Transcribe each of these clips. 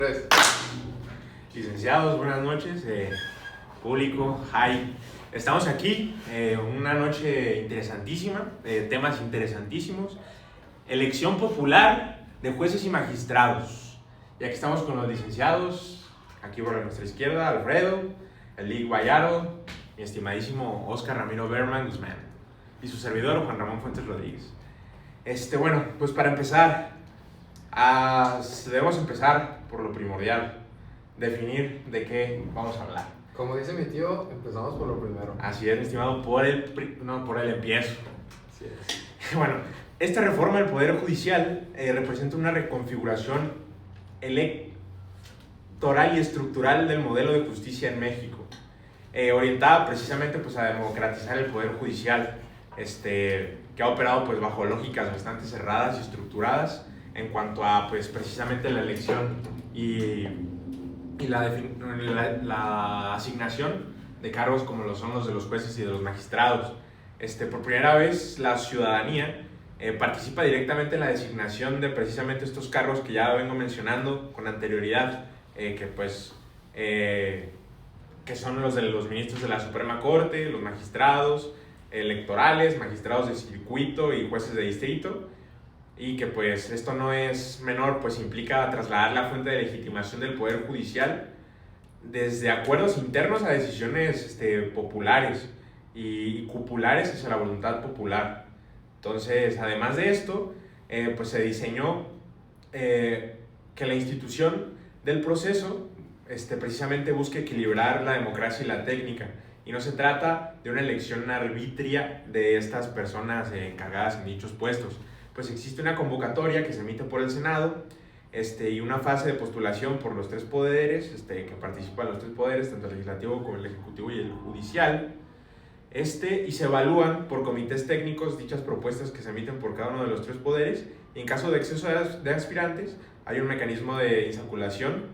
Tres. Licenciados, buenas noches, público, hi. Estamos aquí, una noche interesantísima, temas interesantísimos, elección popular de jueces y magistrados. Y aquí estamos con los licenciados, aquí por nuestra izquierda, Alfredo, Eli Guayaro, mi estimadísimo Oscar Ramiro Berman Guzmán, y su servidor, Juan Ramón Fuentes Rodríguez. Bueno, pues para empezar, debemos empezar por lo primordial. Definir de qué vamos a hablar. Como dice mi tío, empezamos por lo primero. Así es, mi estimado, por el empiezo. Así es. Bueno, esta reforma del Poder Judicial representa una reconfiguración electoral y estructural del modelo de justicia en México, orientada precisamente pues, a democratizar el Poder Judicial, que ha operado pues, bajo lógicas bastante cerradas y estructuradas en cuanto a pues, precisamente la elección y la asignación de cargos como lo son los de los jueces y de los magistrados. Por primera vez la ciudadanía participa directamente en la designación de precisamente estos cargos que ya vengo mencionando con anterioridad, que son los de los ministros de la Suprema Corte, los magistrados electorales, magistrados de circuito y jueces de distrito. Y que pues esto no es menor, pues implica trasladar la fuente de legitimación del Poder Judicial desde acuerdos internos a decisiones populares y cupulares hacia la voluntad popular. Entonces, además de esto, pues se diseñó que la institución del proceso precisamente busque equilibrar la democracia y la técnica, y no se trata de una elección arbitria de estas personas encargadas en dichos puestos. Pues existe una convocatoria que se emite por el Senado y una fase de postulación por los tres poderes, que participan los tres poderes, tanto el legislativo como el ejecutivo y el judicial, y se evalúan por comités técnicos dichas propuestas que se emiten por cada uno de los tres poderes, y en caso de exceso de aspirantes hay un mecanismo de insaculación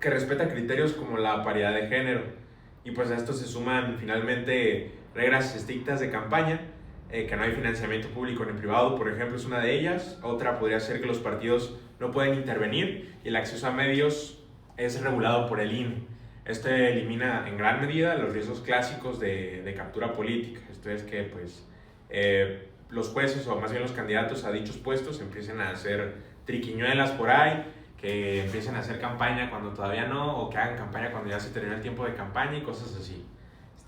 que respeta criterios como la paridad de género, y pues a esto se suman finalmente reglas estrictas de campaña, que no hay financiamiento público ni privado, por ejemplo, es una de ellas. Otra podría ser que los partidos no pueden intervenir y el acceso a medios es regulado por el INE. Esto elimina en gran medida los riesgos clásicos de captura política. Esto es que pues, los jueces o más bien los candidatos a dichos puestos empiecen a hacer triquiñuelas por ahí, que empiecen a hacer campaña cuando todavía no, o que hagan campaña cuando ya se terminó el tiempo de campaña y cosas así.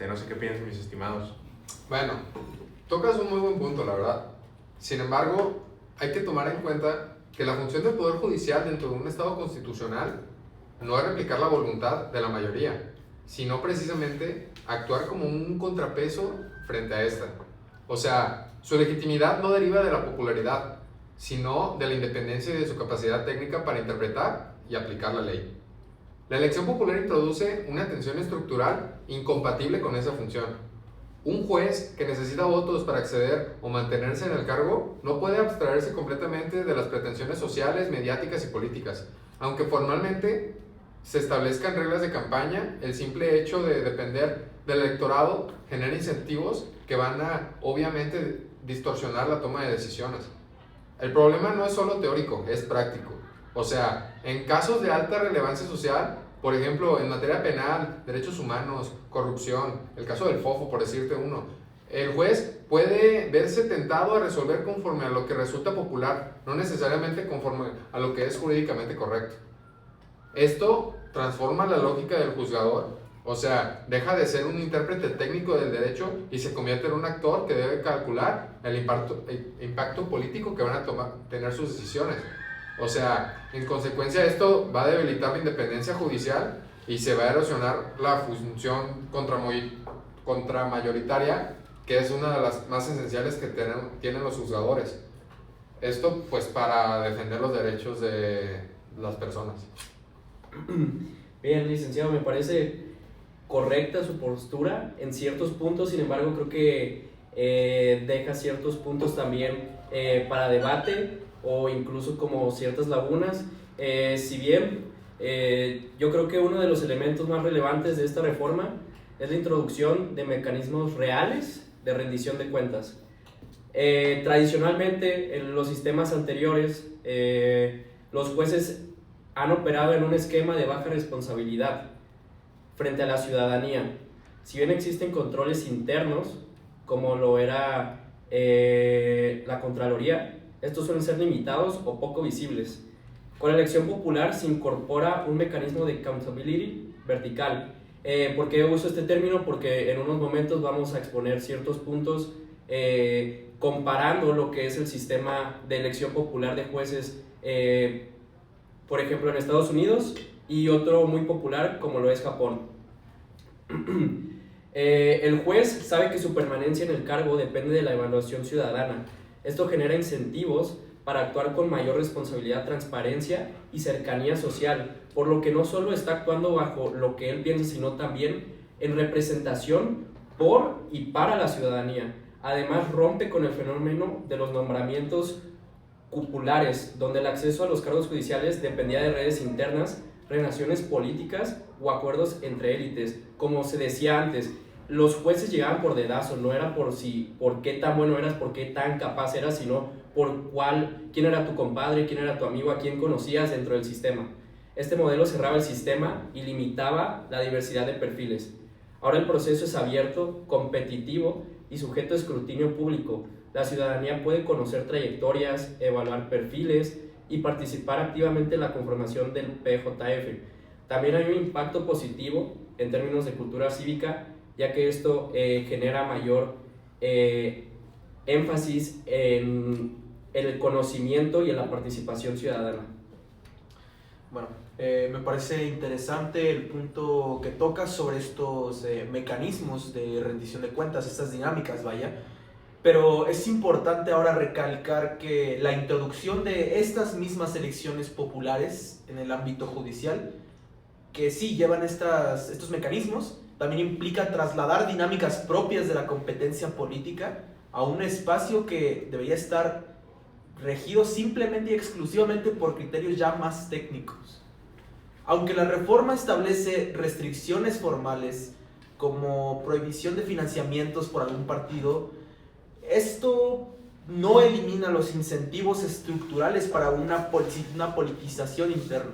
No sé qué piensan mis estimados. Bueno, tocas un muy buen punto, la verdad. Sin embargo, hay que tomar en cuenta que la función del Poder Judicial dentro de un Estado constitucional no es replicar la voluntad de la mayoría, sino precisamente actuar como un contrapeso frente a esta. O sea, su legitimidad no deriva de la popularidad, sino de la independencia y de su capacidad técnica para interpretar y aplicar la ley. La elección popular introduce una tensión estructural incompatible con esa función. Un juez que necesita votos para acceder o mantenerse en el cargo no puede abstraerse completamente de las pretensiones sociales, mediáticas y políticas. Aunque formalmente se establezcan reglas de campaña, el simple hecho de depender del electorado genera incentivos que van a, obviamente, distorsionar la toma de decisiones. El problema no es solo teórico, es práctico. O sea, en casos de alta relevancia social, por ejemplo, en materia penal, derechos humanos, corrupción, el caso del Fofo, por decirte uno, el juez puede verse tentado a resolver conforme a lo que resulta popular, no necesariamente conforme a lo que es jurídicamente correcto. Esto transforma la lógica del juzgador, o sea, deja de ser un intérprete técnico del derecho y se convierte en un actor que debe calcular el impacto político que van a tener sus decisiones. O sea, en consecuencia esto va a debilitar la independencia judicial y se va a erosionar la función contramayoritaria, que es una de las más esenciales que tienen los juzgadores. Esto pues para defender los derechos de las personas. Bien, licenciado, me parece correcta su postura en ciertos puntos, sin embargo creo que deja ciertos puntos también para debate o incluso como ciertas lagunas. Si bien yo creo que uno de los elementos más relevantes de esta reforma es la introducción de mecanismos reales de rendición de cuentas. Tradicionalmente en los sistemas anteriores los jueces han operado en un esquema de baja responsabilidad frente a la ciudadanía. Si bien existen controles internos, como lo era la Contraloría, estos suelen ser limitados o poco visibles. Con la elección popular se incorpora un mecanismo de accountability vertical. ¿Por qué uso este término? Porque en unos momentos vamos a exponer ciertos puntos comparando lo que es el sistema de elección popular de jueces, por ejemplo, en Estados Unidos, y otro muy popular como lo es Japón. El juez sabe que su permanencia en el cargo depende de la evaluación ciudadana. Esto genera incentivos para actuar con mayor responsabilidad, transparencia y cercanía social, por lo que no solo está actuando bajo lo que él piensa, sino también en representación por y para la ciudadanía. Además, rompe con el fenómeno de los nombramientos cupulares, donde el acceso a los cargos judiciales dependía de redes internas, relaciones políticas o acuerdos entre élites. Como se decía antes, los jueces llegaban por dedazo, no era por qué tan bueno eras, por qué tan capaz eras, sino por quién era tu compadre, quién era tu amigo, a quién conocías dentro del sistema. Este modelo cerraba el sistema y limitaba la diversidad de perfiles. Ahora el proceso es abierto, competitivo y sujeto a escrutinio público. La ciudadanía puede conocer trayectorias, evaluar perfiles y participar activamente en la conformación del PJF. También hay un impacto positivo en términos de cultura cívica, ya que esto genera mayor énfasis en el conocimiento y en la participación ciudadana. Bueno, me parece interesante el punto que tocas sobre estos mecanismos de rendición de cuentas, estas dinámicas, vaya. Pero es importante ahora recalcar que la introducción de estas mismas elecciones populares en el ámbito judicial, que sí llevan estos mecanismos, también implica trasladar dinámicas propias de la competencia política a un espacio que debería estar regido simplemente y exclusivamente por criterios ya más técnicos. Aunque la reforma establece restricciones formales como prohibición de financiamientos por algún partido, esto no elimina los incentivos estructurales para una politización interna.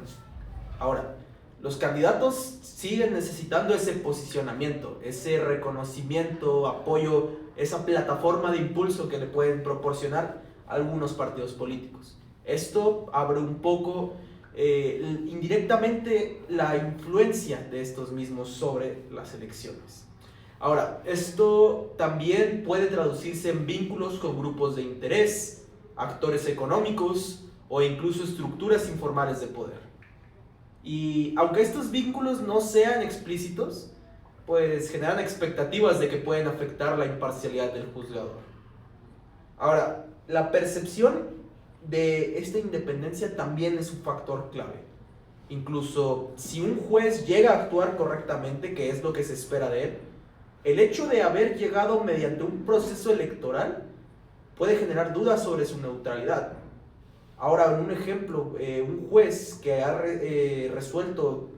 Ahora, los candidatos siguen necesitando ese posicionamiento, ese reconocimiento, apoyo, esa plataforma de impulso que le pueden proporcionar algunos partidos políticos. Esto abre un poco indirectamente la influencia de estos mismos sobre las elecciones. Ahora, esto también puede traducirse en vínculos con grupos de interés, actores económicos o incluso estructuras informales de poder. Y aunque estos vínculos no sean explícitos, pues generan expectativas de que pueden afectar la imparcialidad del juzgador. Ahora, la percepción de esta independencia también es un factor clave. Incluso si un juez llega a actuar correctamente, que es lo que se espera de él, el hecho de haber llegado mediante un proceso electoral puede generar dudas sobre su neutralidad. Ahora, en un ejemplo, un juez que ha resuelto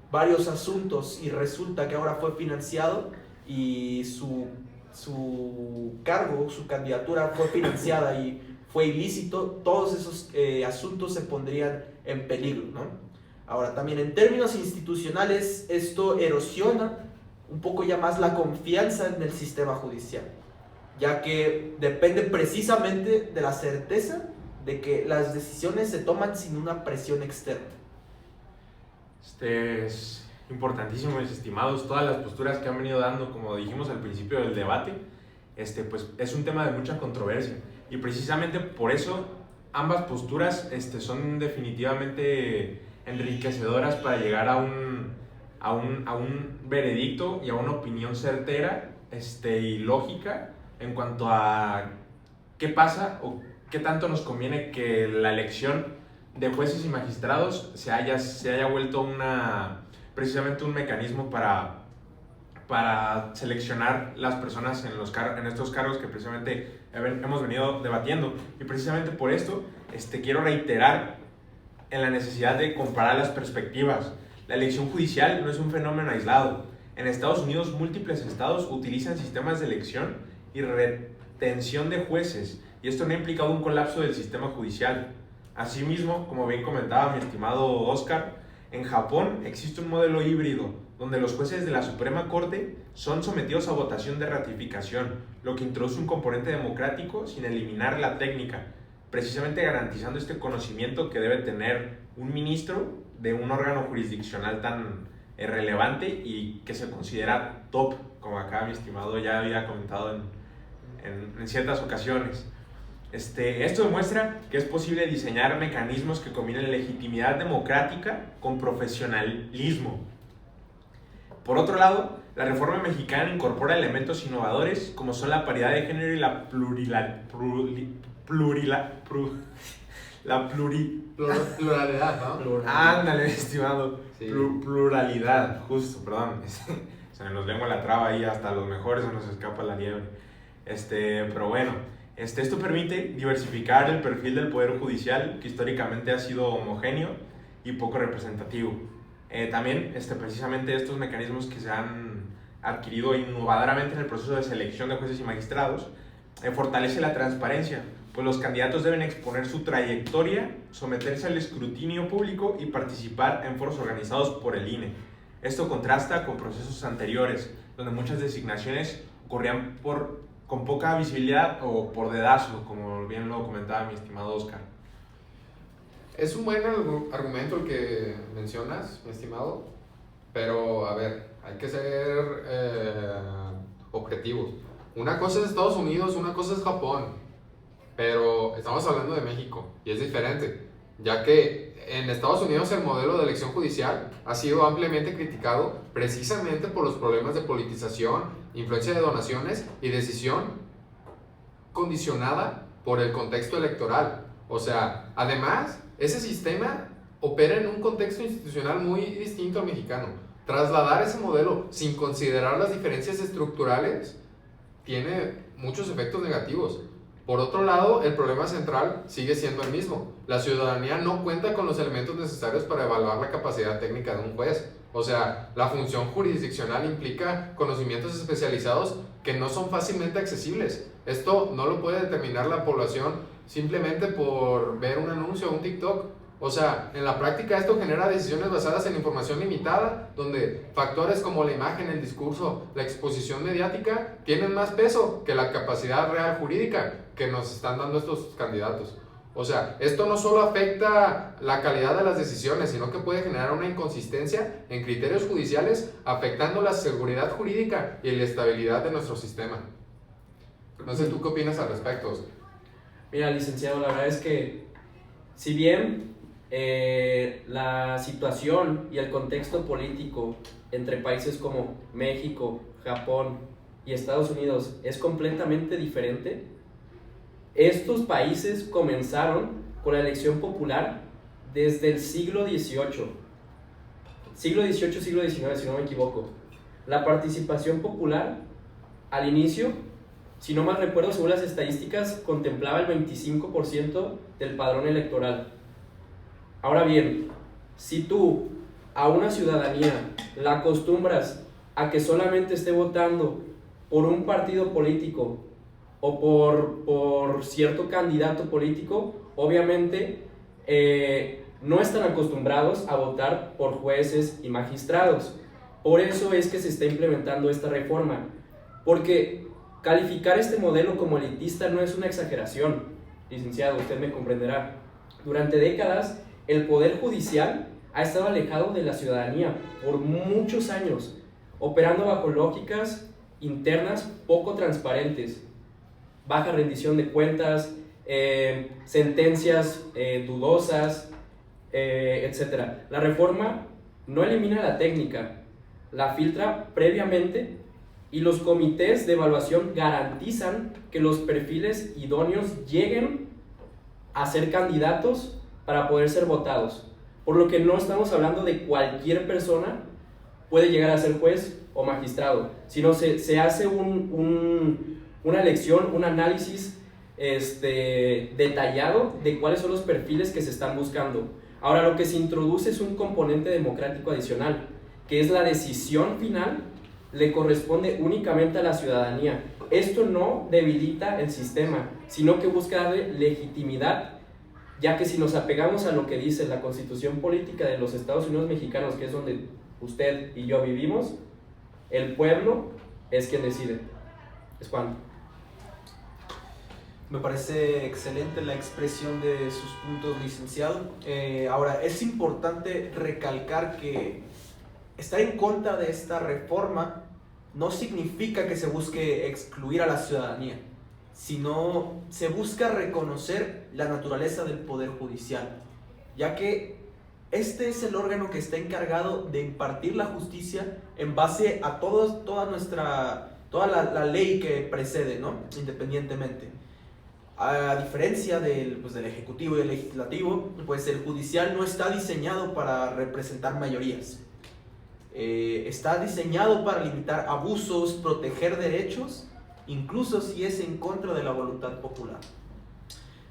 varios asuntos y resulta que ahora fue financiado y su cargo, su candidatura fue financiada y fue ilícito, todos esos asuntos se pondrían en peligro, ¿no? Ahora, también en términos institucionales, esto erosiona un poco ya más la confianza en el sistema judicial, ya que depende precisamente de la certeza de que las decisiones se toman sin una presión externa. Es importantísimo, mis estimados, todas las posturas que han venido dando, como dijimos al principio del debate, pues es un tema de mucha controversia, y precisamente por eso ambas posturas son definitivamente enriquecedoras para llegar a un veredicto y a una opinión certera y lógica en cuanto a qué pasa o qué tanto nos conviene que la elección de jueces y magistrados se haya vuelto precisamente un mecanismo para seleccionar las personas en estos cargos que precisamente hemos venido debatiendo. Y precisamente por esto quiero reiterar en la necesidad de comparar las perspectivas. La elección judicial no es un fenómeno aislado. En Estados Unidos, múltiples estados utilizan sistemas de elección y retención de jueces, y esto no ha implicado un colapso del sistema judicial. Asimismo, como bien comentaba mi estimado Oscar, en Japón existe un modelo híbrido donde los jueces de la Suprema Corte son sometidos a votación de ratificación, lo que introduce un componente democrático sin eliminar la técnica, precisamente garantizando este conocimiento que debe tener un ministro de un órgano jurisdiccional tan relevante y que se considera top, como acá mi estimado ya había comentado en ciertas ocasiones. Esto demuestra que es posible diseñar mecanismos que combinen legitimidad democrática con profesionalismo. Por otro lado, la reforma mexicana incorpora elementos innovadores como son la paridad de género y la Pluralidad, ¿no? Ándale, estimado. Sí. Pluralidad, justo, perdón. Se nos lengua la traba ahí, hasta los mejores se nos escapa la liebre. Pero bueno, esto permite diversificar el perfil del Poder Judicial, que históricamente ha sido homogéneo y poco representativo. También, precisamente estos mecanismos que se han adquirido innovadoramente en el proceso de selección de jueces y magistrados, fortalece la transparencia, pues los candidatos deben exponer su trayectoria, someterse al escrutinio público y participar en foros organizados por el INE. Esto contrasta con procesos anteriores, donde muchas designaciones ocurrían con poca visibilidad o por dedazo, como bien lo comentaba mi estimado Oscar. Es un buen argumento el que mencionas, mi estimado, pero a ver, hay que ser objetivos. Una cosa es Estados Unidos, una cosa es Japón, pero estamos hablando de México y es diferente, ya que en Estados Unidos el modelo de elección judicial ha sido ampliamente criticado precisamente por los problemas de politización, influencia de donaciones y decisión condicionada por el contexto electoral. O sea, además, ese sistema opera en un contexto institucional muy distinto al mexicano. Trasladar ese modelo sin considerar las diferencias estructurales tiene muchos efectos negativos. Por otro lado, el problema central sigue siendo el mismo. La ciudadanía no cuenta con los elementos necesarios para evaluar la capacidad técnica de un juez. O sea, la función jurisdiccional implica conocimientos especializados que no son fácilmente accesibles. Esto no lo puede determinar la población simplemente por ver un anuncio o un TikTok. O sea, en la práctica esto genera decisiones basadas en información limitada, donde factores como la imagen, el discurso, la exposición mediática tienen más peso que la capacidad real jurídica que nos están dando estos candidatos. O sea, esto no solo afecta la calidad de las decisiones, sino que puede generar una inconsistencia en criterios judiciales, afectando la seguridad jurídica y la estabilidad de nuestro sistema. No sé, ¿tú qué opinas al respecto, Oscar? Mira, licenciado, la verdad es que si bien la situación y el contexto político entre países como México, Japón y Estados Unidos es completamente diferente, estos países comenzaron con la elección popular desde el siglo XVIII. Siglo XIX, si no me equivoco. La participación popular al inicio, si no mal recuerdo, según las estadísticas, contemplaba el 25% del padrón electoral. Ahora bien, si tú a una ciudadanía la acostumbras a que solamente esté votando por un partido político o por cierto candidato político, obviamente no están acostumbrados a votar por jueces y magistrados. Por eso es que se está implementando esta reforma, porque calificar este modelo como elitista no es una exageración, licenciado, usted me comprenderá. Durante décadas, el Poder Judicial ha estado alejado de la ciudadanía por muchos años, operando bajo lógicas internas poco transparentes, baja rendición de cuentas, sentencias dudosas, etc. La reforma no elimina la técnica, la filtra previamente y los comités de evaluación garantizan que los perfiles idóneos lleguen a ser candidatos para poder ser votados, por lo que no estamos hablando de cualquier persona puede llegar a ser juez o magistrado, sino se hace una elección, un análisis detallado de cuáles son los perfiles que se están buscando. Ahora, lo que se introduce es un componente democrático adicional, que es la decisión final le corresponde únicamente a la ciudadanía. Esto no debilita el sistema, sino que busca darle legitimidad ya que si nos apegamos a lo que dice la Constitución Política de los Estados Unidos Mexicanos, que es donde usted y yo vivimos, el pueblo es quien decide. Es cuando. Me parece excelente la expresión de sus puntos, licenciado. Ahora, es importante recalcar que estar en contra de esta reforma no significa que se busque excluir a la ciudadanía, sino se busca reconocer la naturaleza del Poder Judicial, ya que este es el órgano que está encargado de impartir la justicia en base a toda la ley que precede, ¿no? Independientemente. A diferencia del Ejecutivo y del Legislativo, pues el Judicial no está diseñado para representar mayorías. Está diseñado para limitar abusos, proteger derechos, incluso si es en contra de la voluntad popular.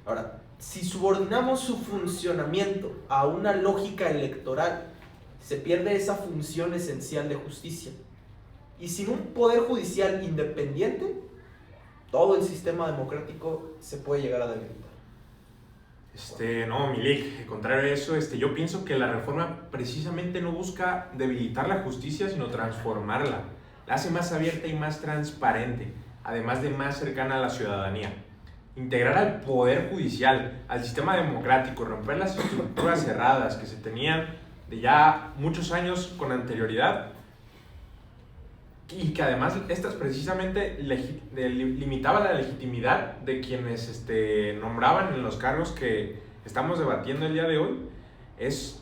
Ahora, si subordinamos su funcionamiento a una lógica electoral, se pierde esa función esencial de justicia. Y sin un poder judicial independiente, todo el sistema democrático se puede llegar a debilitar. No, Milik, contrario a eso, yo pienso que la reforma precisamente no busca debilitar la justicia, sino transformarla. La hace más abierta y más transparente, además de más cercana a la ciudadanía. Integrar al poder judicial, al sistema democrático, romper las estructuras cerradas que se tenían de ya muchos años con anterioridad, y que además estas precisamente limitaban la legitimidad de quienes nombraban en los cargos que estamos debatiendo el día de hoy. Es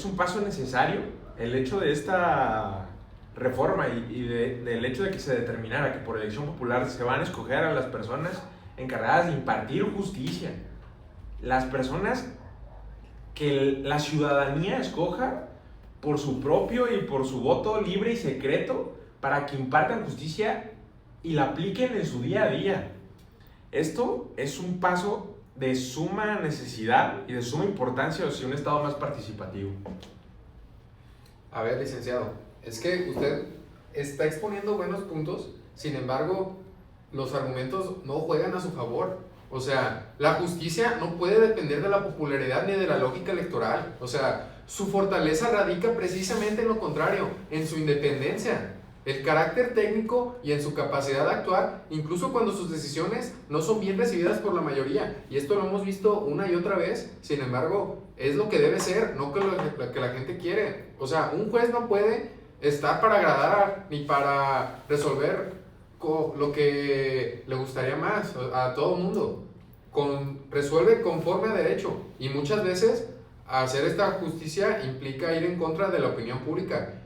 un paso necesario el hecho de esta reforma y del hecho de que se determinara que por elección popular se van a escoger a las personas encargadas de impartir justicia, las personas que la ciudadanía escoja por su propio y por su voto libre y secreto, para que impartan justicia y la apliquen en su día a día. Esto es un paso de suma necesidad y de suma importancia hacia un Estado más participativo. A ver, licenciado, es que usted está exponiendo buenos puntos, sin embargo, los argumentos no juegan a su favor. O sea, la justicia no puede depender de la popularidad ni de la lógica electoral. O sea, su fortaleza radica precisamente en lo contrario, en su independencia, el carácter técnico y en su capacidad de actuar, incluso cuando sus decisiones no son bien recibidas por la mayoría. Y esto lo hemos visto una y otra vez. Sin embargo, es lo que debe ser, no que la gente quiere. O sea, un juez no puede estar para agradar ni para resolver lo que le gustaría más a todo el mundo. Resuelve conforme a derecho. Y muchas veces hacer esta justicia implica ir en contra de la opinión pública.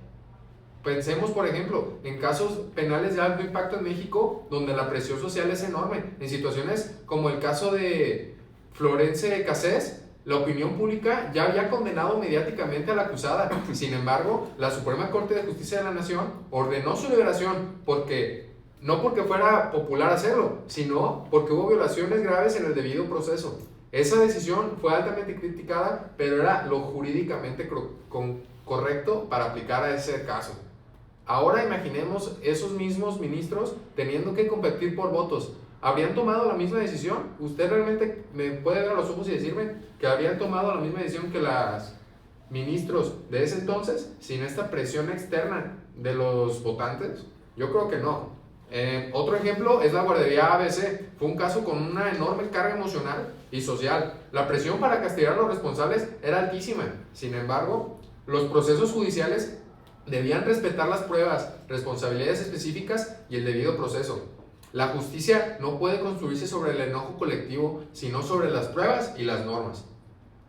Pensemos, por ejemplo, en casos penales de alto impacto en México, donde la presión social es enorme. En situaciones como el caso de Florence Cassés, la opinión pública ya había condenado mediáticamente a la acusada. Sin embargo, la Suprema Corte de Justicia de la Nación ordenó su liberación no porque fuera popular hacerlo, sino porque hubo violaciones graves en el debido proceso. Esa decisión fue altamente criticada, pero era lo jurídicamente correcto para aplicar a ese caso. Ahora imaginemos esos mismos ministros teniendo que competir por votos. ¿Habrían tomado la misma decisión? ¿Usted realmente me puede ver a los ojos y decirme que habrían tomado la misma decisión que los ministros de ese entonces sin esta presión externa de los votantes? Yo creo que no. Otro ejemplo es la guardería ABC. Fue un caso con una enorme carga emocional y social. La presión para castigar a los responsables era altísima. Sin embargo, los procesos judiciales debían respetar las pruebas, responsabilidades específicas y el debido proceso. La justicia no puede construirse sobre el enojo colectivo, sino sobre las pruebas y las normas.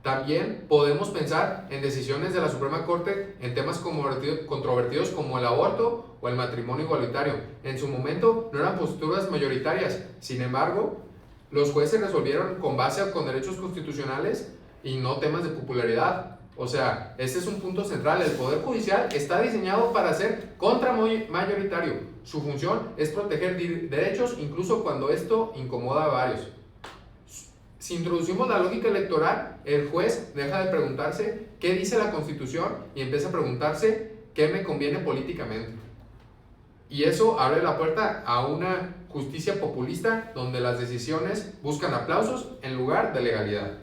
También podemos pensar en decisiones de la Suprema Corte en temas controvertidos como el aborto o el matrimonio igualitario. En su momento no eran posturas mayoritarias, sin embargo, los jueces resolvieron con base con derechos constitucionales y no temas de popularidad. O sea, este es un punto central. El Poder Judicial está diseñado para ser contramayoritario. Su función es proteger derechos incluso cuando esto incomoda a varios. Si introducimos la lógica electoral, el juez deja de preguntarse qué dice la Constitución y empieza a preguntarse qué me conviene políticamente. Y eso abre la puerta a una justicia populista donde las decisiones buscan aplausos en lugar de legalidad.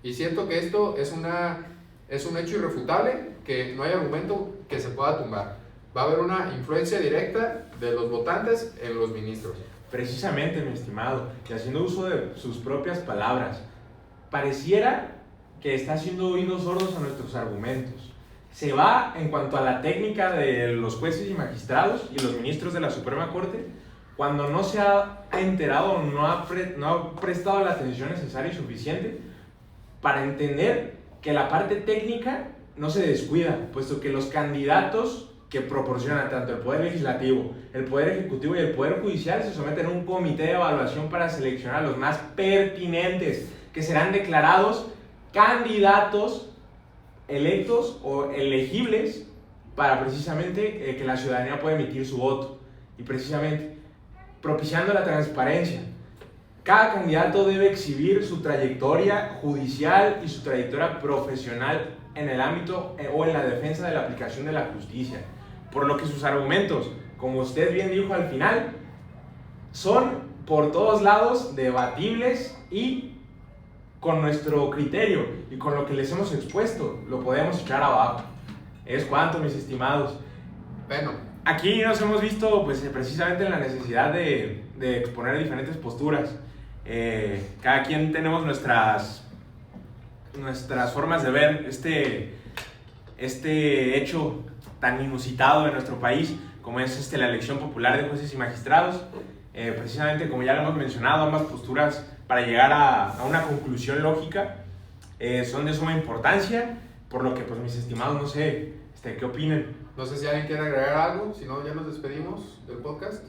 Y siento que esto es un hecho irrefutable, que no hay argumento que se pueda tumbar. Va a haber una influencia directa de los votantes en los ministros. Precisamente, mi estimado, y haciendo uso de sus propias palabras, pareciera que está haciendo oídos sordos a nuestros argumentos. Se va en cuanto a la técnica de los jueces y magistrados y los ministros de la Suprema Corte, cuando no se ha enterado, no ha prestado la atención necesaria y suficiente para entender que la parte técnica no se descuida, puesto que los candidatos que proporcionan tanto el Poder Legislativo, el Poder Ejecutivo y el Poder Judicial se someten a un comité de evaluación para seleccionar a los más pertinentes, que serán declarados candidatos electos o elegibles para precisamente que la ciudadanía pueda emitir su voto. Y precisamente propiciando la transparencia. Cada candidato debe exhibir su trayectoria judicial y su trayectoria profesional en el ámbito o en la defensa de la aplicación de la justicia. Por lo que sus argumentos, como usted bien dijo al final, son por todos lados debatibles y con nuestro criterio y con lo que les hemos expuesto, lo podemos echar abajo. Es cuanto, mis estimados. Bueno, aquí nos hemos visto pues, precisamente en la necesidad de exponer diferentes posturas. Cada quien tenemos nuestras formas de ver este hecho tan inusitado en nuestro país, como es la elección popular de jueces y magistrados. Precisamente, como ya lo hemos mencionado, ambas posturas, para llegar a una conclusión lógica, son de suma importancia, por lo que, pues, mis estimados, no sé, ¿qué opinan? no sé si alguien quiere agregar algo, si no, ya nos despedimos del podcast.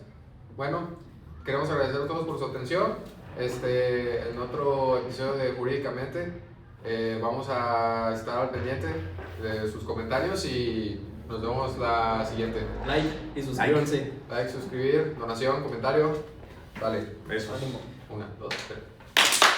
Bueno, queremos agradecer a todos por su atención. En otro episodio de Jurídicamente vamos a estar al pendiente de sus comentarios y nos vemos la siguiente. Like y suscríbanse. Like, suscribir, donación, comentario. Vale. Besos. Ánimo. 1, 2, 3.